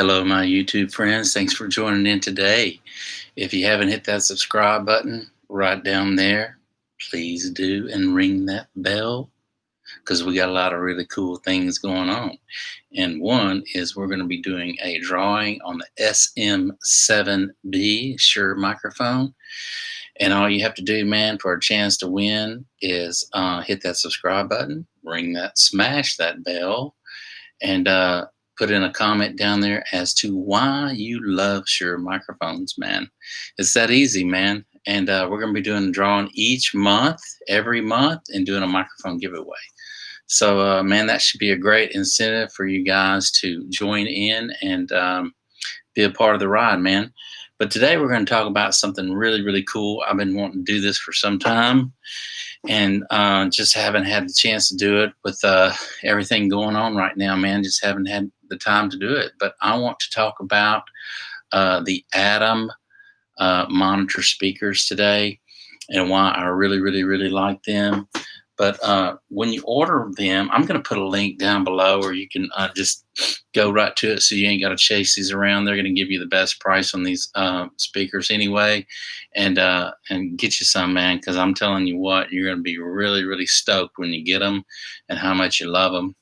Hello, my YouTube friends. Thanks for joining in today. If you haven't hit that subscribe button right down there, please do and ring that bell because we got a lot of really cool things going on. And one is we're going to be doing a drawing on the SM7B Shure microphone. And all you have to do, man, for a chance to win is hit that subscribe button, smash that bell, and put in a comment down there as to why you love Shure microphones, man. It's that easy, man. And we're going to be doing a drawing each month, every month, and doing a microphone giveaway. So, man, that should be a great incentive for you guys to join in and be a part of the ride, man. But today we're going to talk about something really, really cool. I've been wanting to do this for some time and just haven't had the chance to do it with everything going on right now, man. Just haven't had the time to do it. But I want to talk about the Atom monitor speakers today and why I really, really, really like them. But when you order them, I'm going to put a link down below where you can just go right to it so you ain't got to chase these around. They're going to give you the best price on these speakers anyway, and get you some, man, because I'm telling you what, you're going to be really, really stoked when you get them and how much you love them.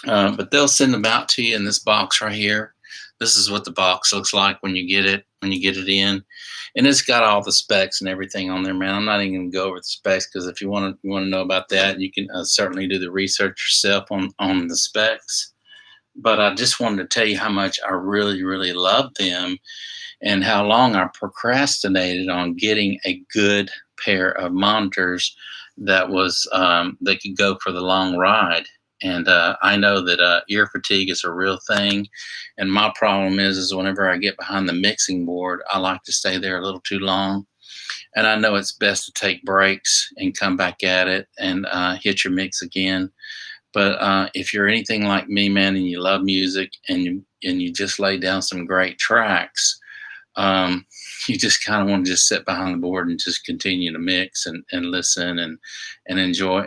But they'll send them out to you in this box right here. This is what the box looks like when you get it in, and it's got all the specs and everything on there, man. I'm not even gonna go over the specs because if you want to know about that, you can certainly do the research yourself on the specs. But I just wanted to tell you how much I really, really love them and how long I procrastinated on getting a good pair of monitors that could go for the long ride. And I know that ear fatigue is a real thing. And my problem is whenever I get behind the mixing board, I like to stay there a little too long. And I know it's best to take breaks and come back at it and hit your mix again. But if you're anything like me, man, and you love music and you just lay down some great tracks, you just kind of want to just sit behind the board and just continue to mix and listen and enjoy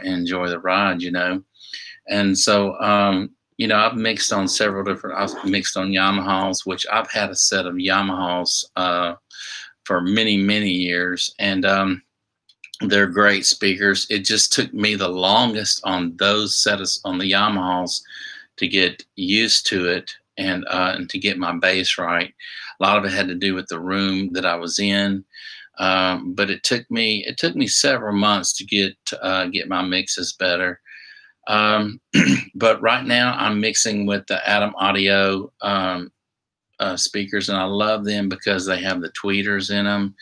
the ride, you know. And so, I've mixed on I've mixed on Yamahas, which I've had a set of Yamahas for many, many years. And they're great speakers. It just took me the longest on those sets on the Yamahas to get used to it and to get my bass right. A lot of it had to do with the room that I was in. But it took me several months to get my mixes better. But right now I'm mixing with the Atom Audio speakers, and I love them because they have the tweeters in them,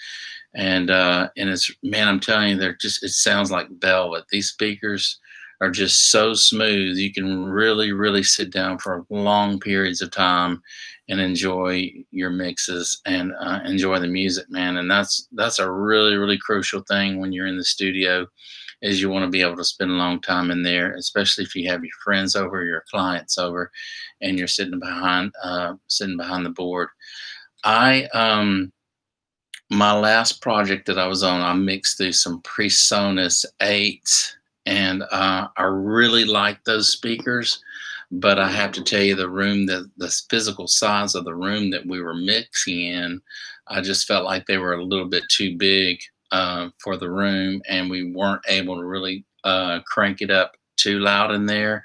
and it's, man, I'm telling you, it sounds like velvet. These speakers are just so smooth. You can really, really sit down for long periods of time and enjoy your mixes and enjoy the music, man. And that's a really, really crucial thing when you're in the studio, is you want to be able to spend a long time in there, especially if you have your friends over, your clients over, and you're sitting behind the board. My last project that I was on, I mixed through some PreSonus 8s, and I really like those speakers. But I have to tell you, the physical size of the room that we were mixing in, I just felt like they were a little bit too big for the room, and we weren't able to really crank it up too loud in there.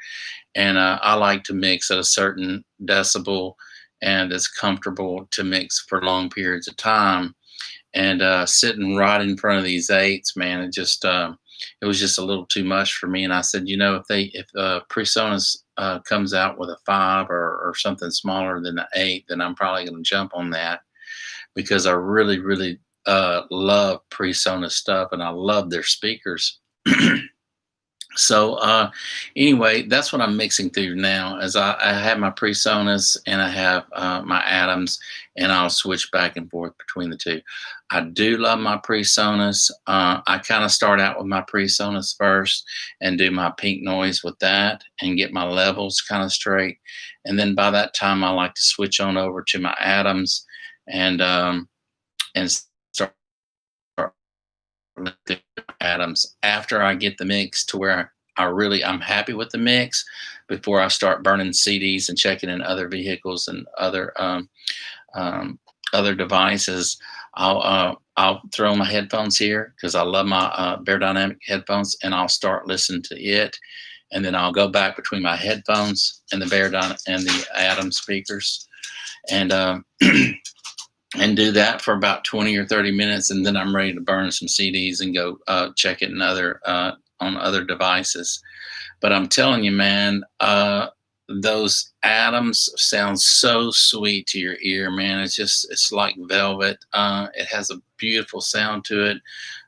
And I like to mix at a certain decibel, and it's comfortable to mix for long periods of time. And sitting right in front of these 8s, man, it was just a little too much for me. And I said, if PreSonus comes out with a 5 or something smaller than the 8, then I'm probably going to jump on that, because I really, really love PreSonus stuff, and I love their speakers. So anyway, that's what I'm mixing through now. As I have my PreSonus and I have my Atoms, and I'll switch back and forth between the two. I do love my PreSonus. I kind of start out with my PreSonus first and do my pink noise with that and get my levels kind of straight. And then by that time, I like to switch on over to my Atoms and start Atoms after I get the mix to where I'm happy with the mix before I start burning CDs and checking in other vehicles and um, other devices. I'll throw my headphones here because I love my Bear Dynamic headphones, and I'll start listening to it, and then I'll go back between my headphones and the and the Atom speakers, and and do that for about 20 or 30 minutes, and then I'm ready to burn some CDs and go check it in other on other devices. But I'm telling you, man, those atoms sound so sweet to your ear, man. It's like velvet. It has a beautiful sound to it.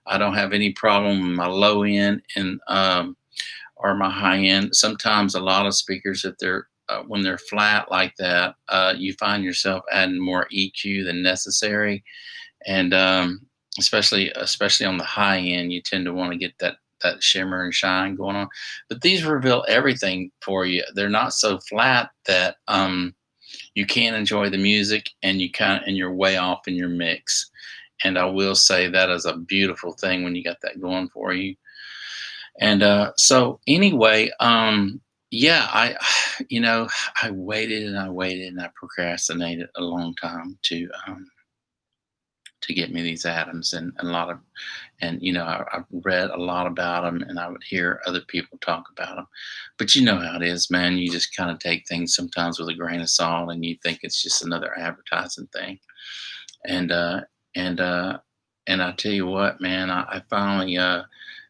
I don't have any problem with my low end and or my high end. Sometimes a lot of speakers, if they're when they're flat like that, you find yourself adding more EQ than necessary, and especially on the high end, you tend to want to get that shimmer and shine going on. But these reveal everything for you. They're not so flat that you can't enjoy the music, and you're way off in your mix. And I will say that is a beautiful thing when you got that going for you. And so anyway, yeah, I waited and I waited and I procrastinated a long time to get me these atoms, and a lot of, and I read a lot about them, and I would hear other people talk about them. But you know how it is, man. You just kind of take things sometimes with a grain of salt, and you think it's just another advertising thing. And and uh, and I tell you what, man, I finally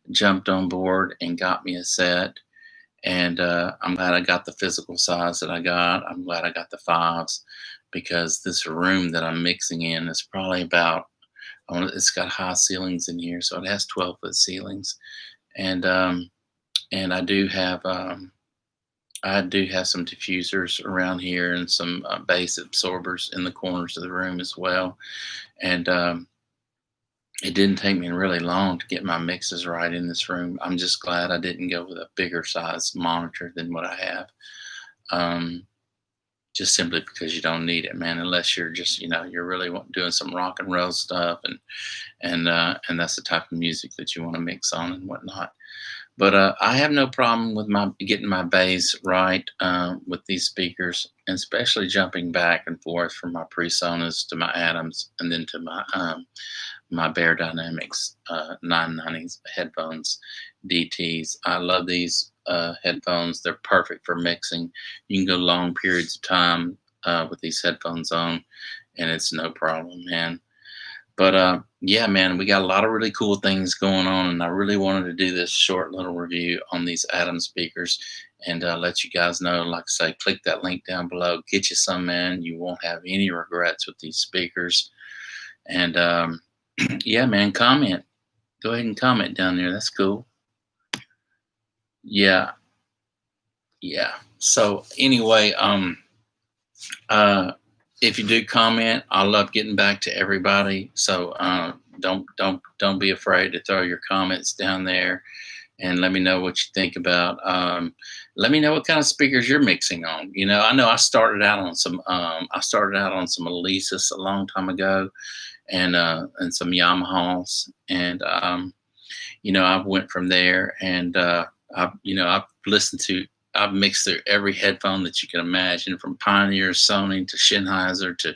jumped on board and got me a set. And I'm glad I got the physical size that I got. I'm glad I got the fives, because this room that I'm mixing in is probably about, it's got high ceilings in here, so it has 12-foot ceilings. And and I do have some diffusers around here and some bass absorbers in the corners of the room as well. And it didn't take me really long to get my mixes right in this room. I'm just glad I didn't go with a bigger size monitor than what I have. Um, just simply because you don't need it, man, unless you're just, you're really doing some rock and roll stuff, and that's the type of music that you want to mix on and whatnot. But I have no problem with my getting my bass right with these speakers, and especially jumping back and forth from my PreSonus to my Atoms and then to my Bear Dynamics 990s headphones, DTs. I love these headphones. They're perfect for mixing. You can go long periods of time with these headphones on, and it's no problem, man. But yeah, man, we got a lot of really cool things going on, and I really wanted to do this short little review on these Atom speakers and let you guys know. Like I say, click that link down below, get you some, man. You won't have any regrets with these speakers. And yeah, man, comment. Go ahead and comment down there. That's cool. Yeah, yeah. So anyway, if you do comment, I love getting back to everybody. So don't be afraid to throw your comments down there, and let me know what you think about. Let me know what kind of speakers you're mixing on. I know I started out on some. I started out on some Alesis a long time ago, and some Yamahas, and I went from there, and I've listened to. I've mixed through every headphone that you can imagine, from Pioneer, Sony to Sennheiser to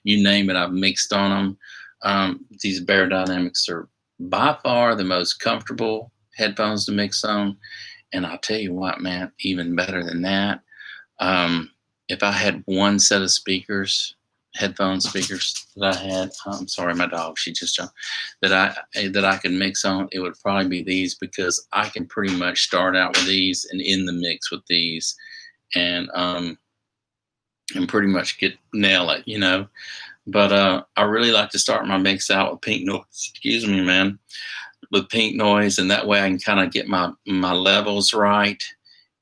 you name it. I've mixed on them. These Bear Dynamics are by far the most comfortable headphones to mix on. And I'll tell you what, man, even better than that, if I had one set of speakers, headphone speakers that I had, I'm sorry, my dog, she just jumped, that I could mix on, it would probably be these, because I can pretty much start out with these and in the mix with these, and pretty much nail it. But I really like to start my mix out with pink noise. Excuse me, man, with pink noise, and that way I can kind of get my levels right.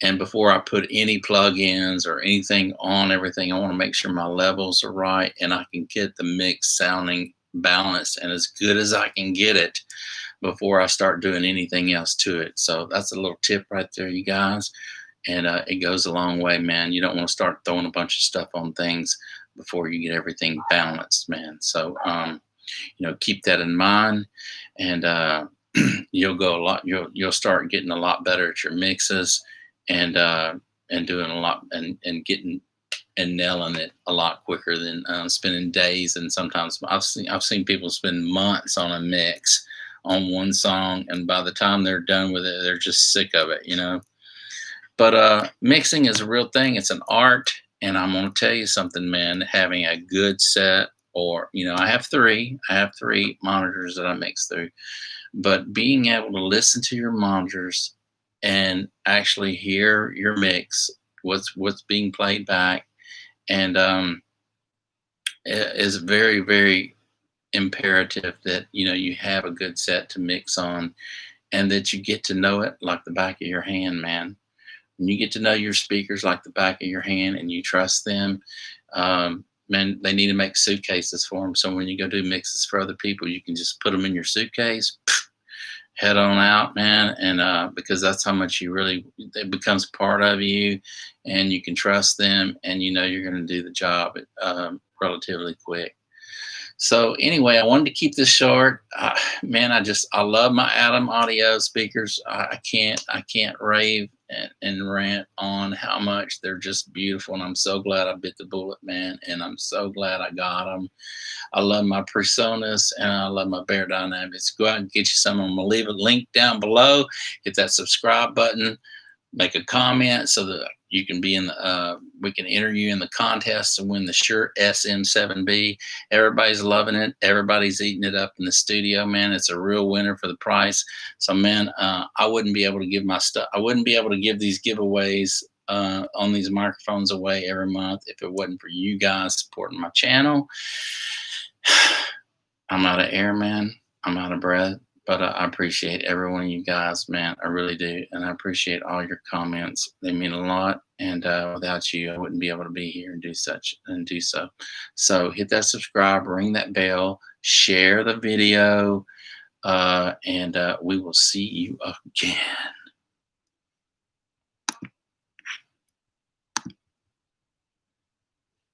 And before I put any plugins or anything on everything, I want to make sure my levels are right, and I can get the mix sounding balanced and as good as I can get it before I start doing anything else to it. So that's a little tip right there, you guys. And it goes a long way, man. You don't want to start throwing a bunch of stuff on things before you get everything balanced, man. So, keep that in mind. And you'll go a lot. You'll start getting a lot better at your mixes, and doing a lot, and getting and nailing it a lot quicker than spending days. And sometimes I've seen people spend months on a mix on one song, and by the time they're done with it, they're just sick of it, you know. But mixing is a real thing. It's an art, and I'm gonna tell you something, man. Having a good set, or I have three. I have three monitors that I mix through, but being able to listen to your monitors and actually hear your mix, what's being played back, and is very, very imperative that you have a good set to mix on, and that you get to know it like the back of your hand, man. When you get to know your speakers like the back of your hand and you trust them, man, they need to make suitcases for them. So when you go do mixes for other people, you can just put them in your suitcase, head on out, man. And because that's how much it becomes part of you, and you can trust them, and you're going to do the job relatively quick. So anyway, I wanted to keep this short. Man, I love my Atom audio speakers. I can't rave and rant on how much they're just beautiful, and I'm so glad I bit the bullet, man. And I'm so glad I got them. I love my Presonus, and I love my Bear Dynamics. Go out and get you some. I'm gonna leave a link down below. Hit that subscribe button. Make a comment so that you can be in the we can enter you in the contest to win the Shure SM7B. Everybody's loving it. Everybody's eating it up in the studio, man. It's a real winner for the price. So, man, I wouldn't be able to give my stuff. I wouldn't be able to give these giveaways on these microphones away every month if it wasn't for you guys supporting my channel. I'm out of air, man. I'm out of breath. But I appreciate every one of you guys, man. I really do. And I appreciate all your comments. They mean a lot. And without you, I wouldn't be able to be here and do so. So hit that subscribe, ring that bell, share the video, and we will see you again.